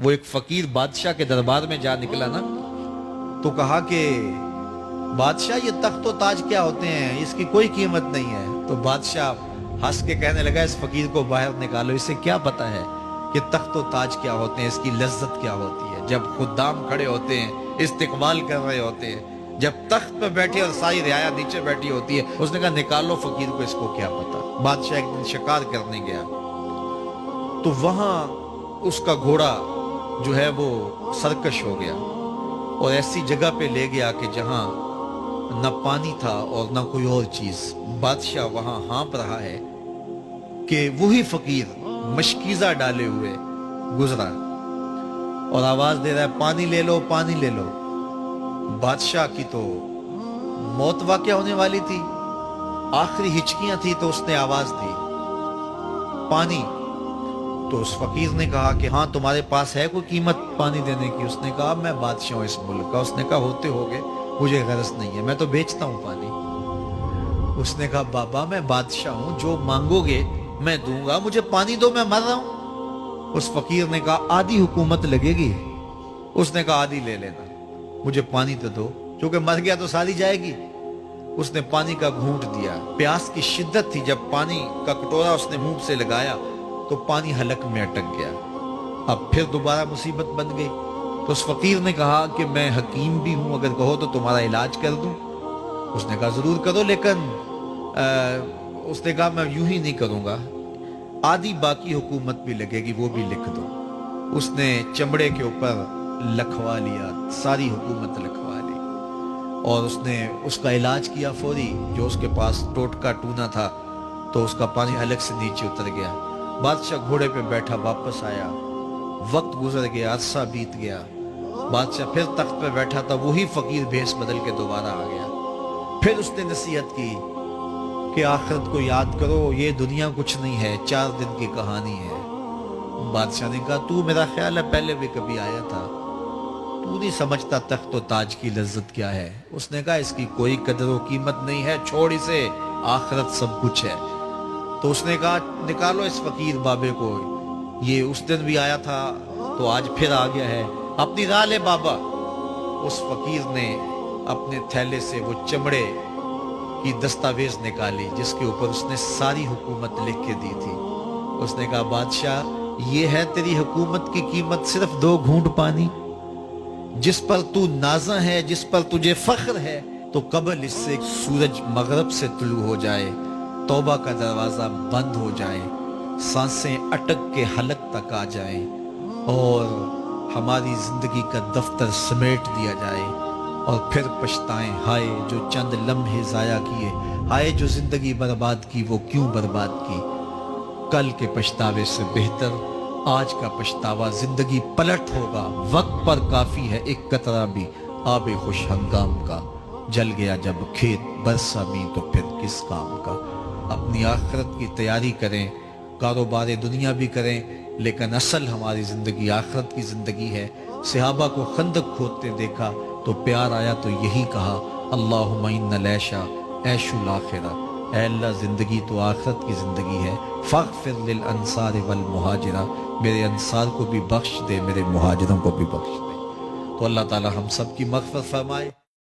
وہ ایک فقیر بادشاہ کے دربار میں جا نکلا نا، تو کہا کہ بادشاہ یہ تخت و تاج کیا ہوتے ہیں، اس کی کوئی قیمت نہیں ہے۔ تو بادشاہ ہنس کے کہنے لگا اس فقیر کو باہر نکالو، اسے کیا پتا ہے کہ تخت و تاج کیا ہوتے ہیں، اس کی لذت کیا ہوتی ہے۔ جب خدام کھڑے ہوتے ہیں، استقبال کر رہے ہوتے ہیں، جب تخت پہ بیٹھے اور ساری رعایا نیچے بیٹھی ہوتی ہے، اس نے کہا نکالو فقیر کو، اس کو کیا پتا۔ بادشاہ ایک دن شکار کرنے گیا تو وہاں اس کا گھوڑا جو ہے وہ سرکش ہو گیا اور ایسی جگہ پہ لے گیا کہ جہاں نہ پانی تھا اور نہ کوئی اور چیز۔ بادشاہ وہاں ہانپ رہا ہے کہ وہی فقیر مشکیزہ ڈالے ہوئے گزرا اور آواز دے رہا ہے پانی لے لو، پانی لے لو۔ بادشاہ کی تو موت واقع ہونے والی تھی، آخری ہچکیاں تھی، تو اس نے آواز دی پانی۔ تو اس فقیر نے کہا کہ ہاں تمہارے پاس ہے کوئی قیمت پانی دینے کی؟ اس نے کہا میں بادشاہ ہوں اس ملک کا۔ اس نے کہا ہوتے ہوگے، مجھے غرض نہیں ہے، میں تو بیچتا ہوں پانی۔ اس نے کہا بابا میں بادشاہ ہوں، جو مانگو گے میں دوں گا، مجھے پانی دو، میں مر رہا ہوں۔ اس فقیر نے کہا آدھی حکومت لگے گی۔ اس نے کہا آدھی لے لینا، مجھے پانی تو دو، کیونکہ مر گیا تو ساری جائے گی۔ اس نے پانی کا گھونٹ دیا، پیاس کی شدت تھی، جب پانی کا کٹورا اس نے منہ سے لگایا تو پانی حلق میں اٹک گیا۔ اب پھر دوبارہ مصیبت بن گئی۔ تو اس فقیر نے کہا کہ میں حکیم بھی ہوں، اگر کہو تو تمہارا علاج کر دوں۔ اس نے کہا ضرور کرو، لیکن اس نے کہا میں یوں ہی نہیں کروں گا، آدھی باقی حکومت بھی لگے گی، وہ بھی لکھ دو۔ اس نے چمڑے کے اوپر لکھوا لیا، ساری حکومت لکھوا لی، اور اس نے اس کا علاج کیا فوری۔ جو اس کے پاس ٹوٹکا ٹونا تھا تو اس کا پانی حلق سے نیچے اتر گیا۔ بادشاہ گھوڑے پہ بیٹھا واپس آیا، وقت گزر گیا، عرصہ بیت گیا۔ بادشاہ پھر تخت پہ بیٹھا تھا، وہی فقیر بھیس بدل کے دوبارہ آ گیا۔ پھر اس نے نصیحت کی کہ آخرت کو یاد کرو، یہ دنیا کچھ نہیں ہے، 4 دن کی کہانی ہے۔ بادشاہ نے کہا تو میرا خیال ہے پہلے بھی کبھی آیا تھا، تو نہیں سمجھتا تخت و تاج کی لذت کیا ہے۔ اس نے کہا اس کی کوئی قدر و قیمت نہیں ہے، چھوڑ اسے، آخرت سب کچھ ہے۔ تو اس نے کہا نکالو اس فقیر بابے کو، یہ اس دن بھی آیا تھا تو آج پھر آ گیا ہے، اپنی راہ لے بابا۔ اس فقیر نے اپنے تھیلے سے وہ چمڑے کی دستاویز نکالی جس کے اوپر اس نے ساری حکومت لکھ کے دی تھی۔ اس نے کہا بادشاہ یہ ہے تیری حکومت کی قیمت، صرف 2 گھونٹ پانی، جس پر تو نازاں ہے، جس پر تجھے فخر ہے، تو قبل اس سے سورج مغرب سے طلوع ہو جائے، توبہ کا دروازہ بند ہو جائے، سانسیں اٹک کے حلق تک آ جائیں، اور ہماری زندگی کا دفتر سمیٹ دیا جائے، اور پھر پچھتائیں ہائے جو چند لمحے ضائع کیے، ہائے جو زندگی برباد کی وہ کیوں برباد کی۔ کل کے پچھتاوے سے بہتر آج کا پچھتاوا، زندگی پلٹ ہوگا، وقت پر کافی ہے ایک قطرہ بھی آب خوش ہنگام کا، جل گیا جب کھیت برسا بھی تو پھر کس کام کا۔ اپنی آخرت کی تیاری کریں، کاروبار دنیا بھی کریں، لیکن اصل ہماری زندگی آخرت کی زندگی ہے۔ صحابہ کو خندق کھودتے دیکھا تو پیار آیا تو یہی کہا اللہم ان العیشہ عیش الاخرہ، اے اللہ زندگی تو آخرت کی زندگی ہے، فاغفر للانصار والمہاجرہ، میرے انصار کو بھی بخش دے، میرے مہاجروں کو بھی بخش دے۔ تو اللہ تعالی ہم سب کی مغفرت فرمائے۔